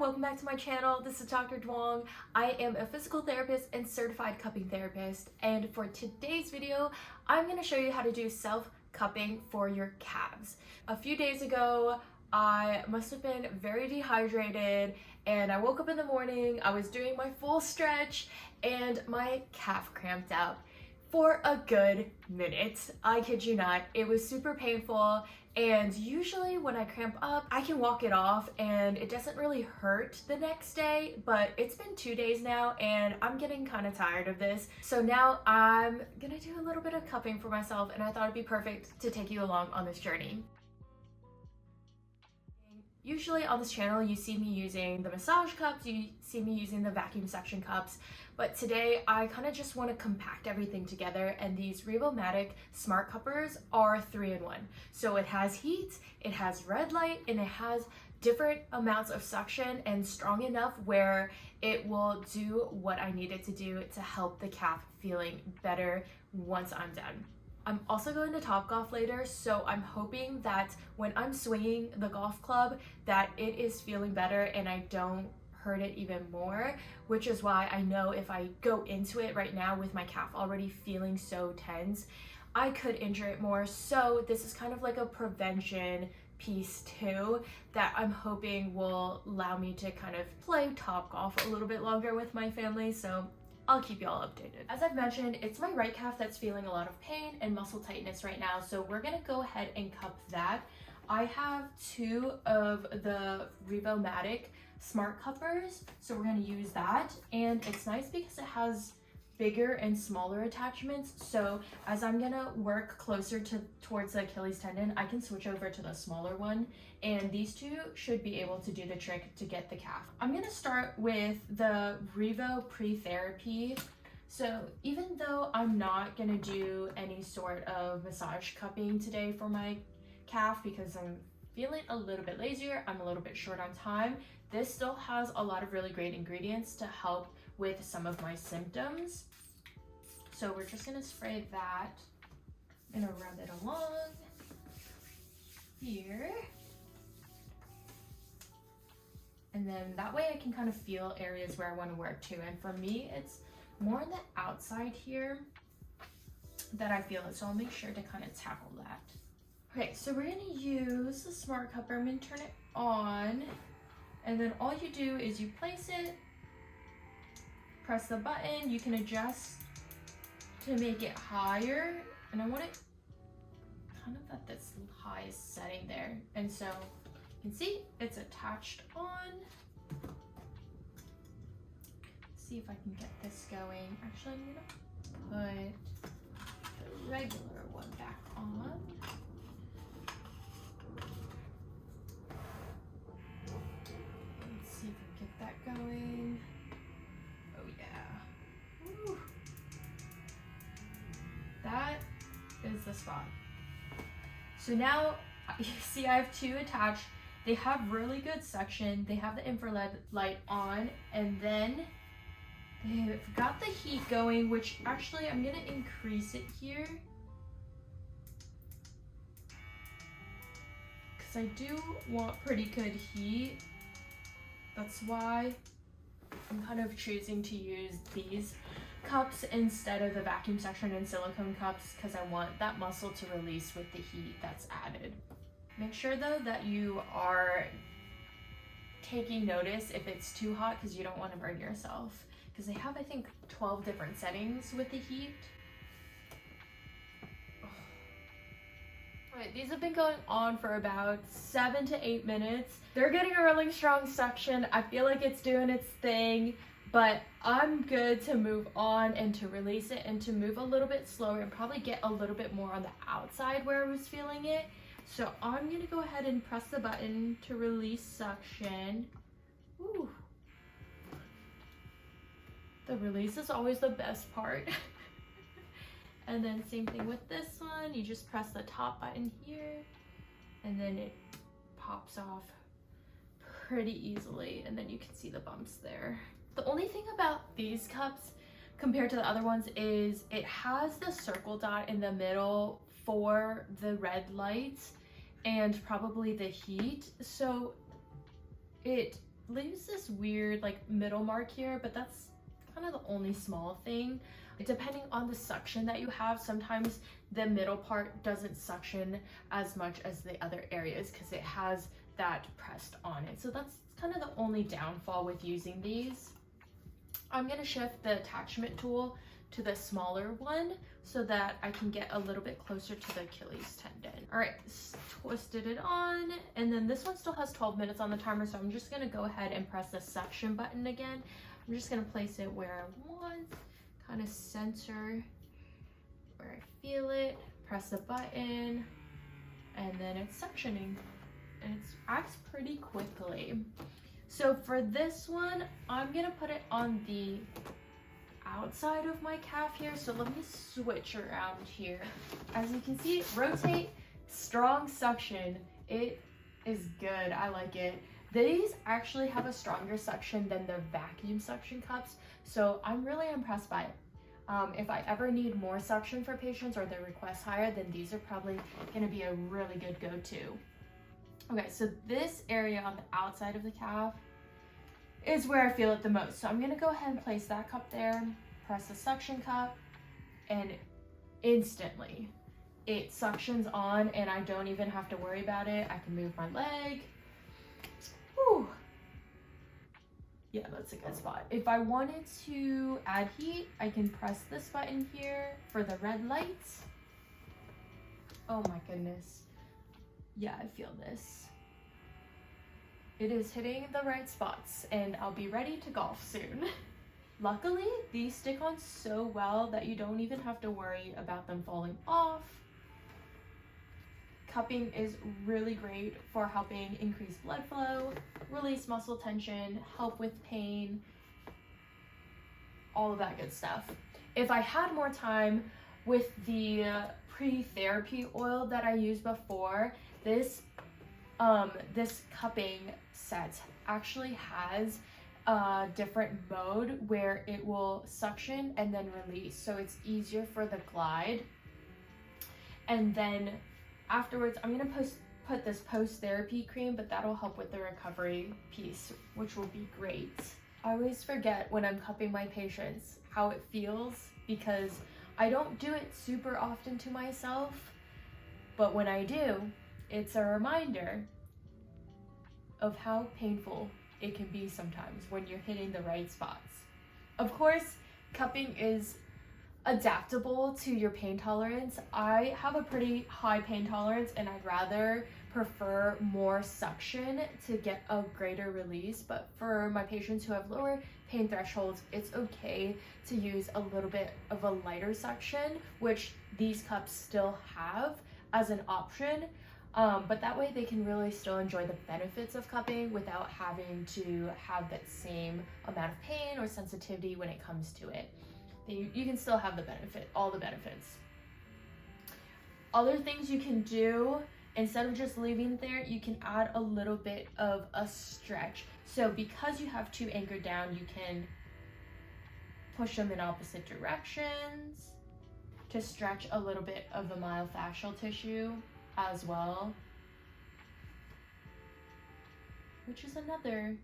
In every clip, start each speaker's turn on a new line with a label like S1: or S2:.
S1: welcome back to my channel. This is Dr. Duong. I am a physical therapist and certified cupping therapist, and for today's video, I'm going to show you how to do self-cupping for your calves. A few days ago, I must have been very dehydrated and I woke up in the morning, I was doing my full stretch and my calf cramped out for a good minute. I kid you not, it was super painful, and usually when I cramp up, I can walk it off and it doesn't really hurt the next day, but it's been 2 days now and I'm getting kind of tired of this. So now I'm gonna do a little bit of cupping for myself, and I thought it'd be perfect to take you along on this journey. Usually on this channel, you see me using the massage cups, you see me using the vacuum suction cups, but today I kind of just want to compact everything together, and these revomadic smart cuppers are 3-in-1. So it has heat, it has red light, and it has different amounts of suction and strong enough where it will do what I need it to do to help the calf feeling better once I'm done. I'm also going to Topgolf later, so I'm hoping that when I'm swinging the golf club that it is feeling better and I don't hurt it even more, which is why I know if I go into it right now with my calf already feeling so tense, I could injure it more. So this is kind of like a prevention piece too that I'm hoping will allow me to kind of play Topgolf a little bit longer with my family. So I'll keep y'all updated. As I've mentioned, it's my right calf that's feeling a lot of pain and muscle tightness right now, so we're gonna go ahead and cup that. I have 2 of the revomadic smart cuppers, so we're gonna use that, and it's nice because it has bigger and smaller attachments, so as I'm gonna work closer towards the Achilles tendon, I can switch over to the smaller one, and these 2 should be able to do the trick to get the calf. I'm gonna start with the REVO pre-therapy. So even though I'm not gonna do any sort of massage cupping today for my calf because I'm feeling a little bit lazier, I'm a little bit short on time, this still has a lot of really great ingredients to help with some of my symptoms. So we're just gonna spray that. I'm gonna rub it along here. And then that way I can kind of feel areas where I want to work too. And for me, it's more on the outside here that I feel it. So I'll make sure to kind of tackle that. Okay, so we're gonna use the smart cupper. I'm gonna turn it on. And then all you do is you place it, press the button, you can adjust to make it higher, and I want it kind of at this highest setting there. And so you can see it's attached on. Let's see if I can get this going. Actually, I'm gonna put the regular one back on. Let's see if we get that going. Oh yeah. Woo. That is the spot. So now you see I have 2 attached. They have really good suction. They have the infrared light on, and then they've got the heat going, which actually I'm gonna increase it here because I do want pretty good heat. That's why I'm kind of choosing to use these cups instead of the vacuum suction and silicone cups because I want that muscle to release with the heat that's added. Make sure though that you are taking notice if it's too hot because you don't want to burn yourself, because they have I think 12 different settings with the heat. Alright, these have been going on for about 7 to 8 minutes. They're getting a really strong suction. I feel like it's doing its thing, but I'm good to move on and to release it and to move a little bit slower and probably get a little bit more on the outside where I was feeling it. So I'm gonna go ahead and press the button to release suction. Ooh. The release is always the best part. And then same thing with this one. You just press the top button here and then it pops off pretty easily, and then you can see the bumps there. The only thing about these cups compared to the other ones is it has the circle dot in the middle for the red lights and probably the heat, so it leaves this weird like middle mark here, but that's kind of the only small thing. Depending on the suction that you have, sometimes the middle part doesn't suction as much as the other areas because it has that pressed on it. So that's kind of the only downfall with using these. I'm going to shift the attachment tool to the smaller one so that I can get a little bit closer to the Achilles tendon. All right, twisted it on, and then this one still has 12 minutes on the timer, so I'm just going to go ahead and press the suction button again. I'm just going to place it where I want, kind of center where I feel it, press the button, and then it's suctioning, and it acts pretty quickly. So for this one, I'm gonna put it on the outside of my calf here. So let me switch around here. As you can see, rotate, strong suction. It is good, I like it. These actually have a stronger suction than the vacuum suction cups, so I'm really impressed by it. If I ever need more suction for patients or their request higher, then these are probably gonna be a really good go-to. Okay, so this area on the outside of the calf is where I feel it the most. So I'm gonna go ahead and place that cup there, press the suction cup, and instantly it suctions on and I don't even have to worry about it. I can move my leg. Whew. Yeah, that's a good spot. If I wanted to add heat, I can press this button here for the red lights. Oh my goodness. Yeah, I feel this. It is hitting the right spots and I'll be ready to golf soon. Luckily, these stick on so well that you don't even have to worry about them falling off. Cupping is really great for helping increase blood flow, release muscle tension, help with pain, all of that good stuff. If I had more time with the pre-therapy oil that I used before, this cupping set actually has a different mode where it will suction and then release, so it's easier for the glide. And then afterwards, I'm gonna put this post-therapy cream, but that'll help with the recovery piece, which will be great. I always forget when I'm cupping my patients how it feels because I don't do it super often to myself, but when I do, it's a reminder of how painful it can be sometimes when you're hitting the right spots. Of course, cupping is adaptable to your pain tolerance. I have a pretty high pain tolerance and I'd rather prefer more suction to get a greater release, but for my patients who have lower pain thresholds, it's okay to use a little bit of a lighter suction, which these cups still have as an option. But that way they can really still enjoy the benefits of cupping without having to have that same amount of pain or sensitivity when it comes to it. You can still have the benefit, all the benefits. Other things you can do, instead of just leaving it there, you can add a little bit of a stretch. So because you have two anchored down, you can push them in opposite directions to stretch a little bit of the myofascial tissue as well, which is another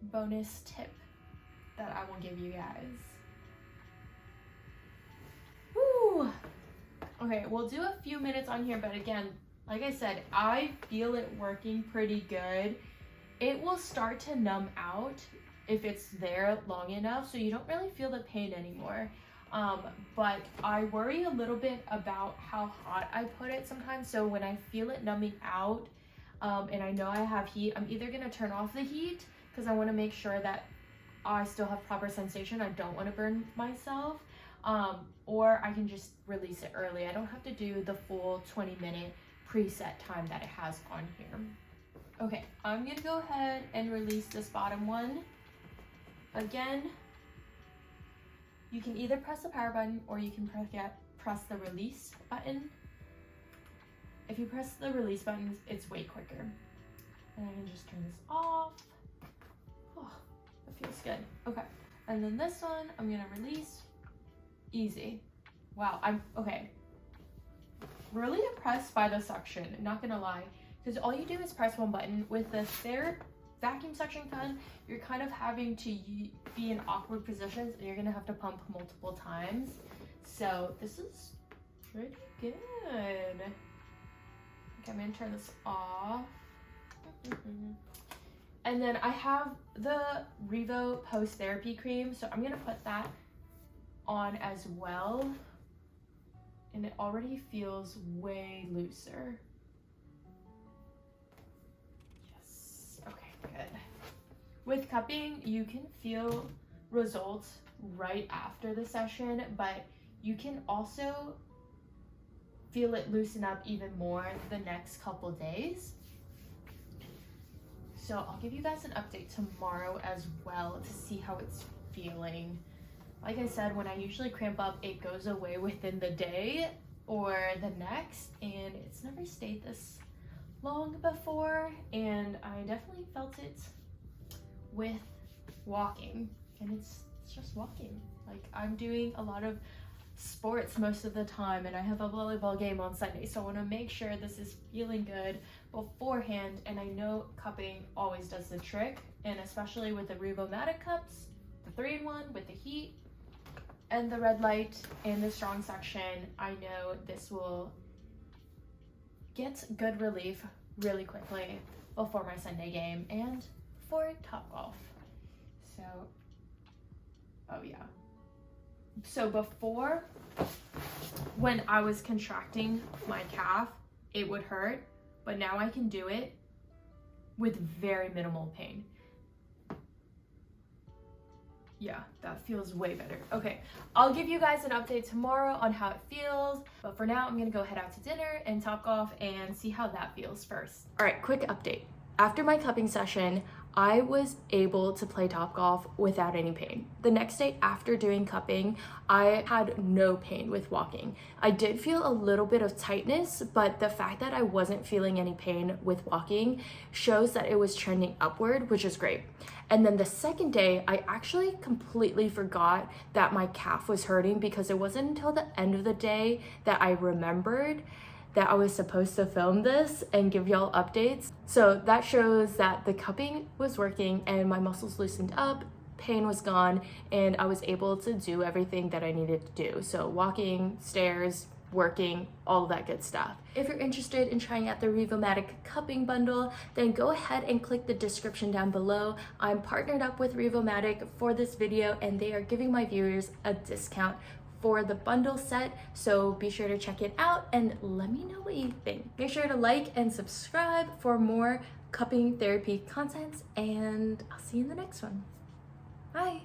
S1: bonus tip that I will give you guys. Woo! Okay, we'll do a few minutes on here, but again, like I said, I feel it working pretty good. It will start to numb out if it's there long enough, so you don't really feel the pain anymore. But I worry a little bit about how hot I put it sometimes. So when I feel it numbing out, and I know I have heat, I'm either gonna turn off the heat because I wanna make sure that I still have proper sensation. I don't wanna burn myself. Or I can just release it early. I don't have to do the full 20-minute preset time that it has on here. Okay, I'm gonna go ahead and release this bottom one. Again, you can either press the power button or you can press the release button. If you press the release buttons, it's way quicker. And I can just turn this off. Oh, that feels good. Okay, and then this one, I'm gonna release. Easy. Wow, I'm okay. Really impressed by the suction, not gonna lie. Because all you do is press one button. With the vacuum suction gun, you're kind of having to be in awkward positions and you're gonna have to pump multiple times. So this is pretty good. Okay, I'm gonna turn this off. And then I have the REVO post-therapy cream, so I'm gonna put that on as well. And it already feels way looser. Yes, okay, good. With cupping, you can feel results right after the session, but you can also feel it loosen up even more the next couple days. So I'll give you guys an update tomorrow as well to see how it's feeling. Like I said, when I usually cramp up, it goes away within the day or the next, and it's never stayed this long before, and I definitely felt it with walking, and it's just walking. Like, I'm doing a lot of sports most of the time, and I have a volleyball game on Sunday, so I want to make sure this is feeling good beforehand, and I know cupping always does the trick, and especially with the revomadic cups, the 3-in-1 with the heat and the red light and the strong suction, I know this will get good relief really quickly before my Sunday game and for Topgolf. So, oh yeah. So before, when I was contracting my calf, it would hurt, but now I can do it with very minimal pain. Yeah, that feels way better. Okay, I'll give you guys an update tomorrow on how it feels, but for now, I'm gonna go head out to dinner and Topgolf and see how that feels first. All right, quick update. After my cupping session, I was able to play Topgolf without any pain. The next day after doing cupping, I had no pain with walking. I did feel a little bit of tightness, but the fact that I wasn't feeling any pain with walking shows that it was trending upward, which is great. And then the second day, I actually completely forgot that my calf was hurting because it wasn't until the end of the day that I remembered that I was supposed to film this and give y'all updates. So that shows that the cupping was working and my muscles loosened up, pain was gone, and I was able to do everything that I needed to do. So walking, stairs, working, all of that good stuff. If you're interested in trying out the Revomadic cupping bundle, then go ahead and click the description down below. I'm partnered up with Revomadic for this video and they are giving my viewers a discount for the bundle set, so be sure to check it out and let me know what you think. Make sure to like and subscribe for more cupping therapy content, and I'll see you in the next one. Bye.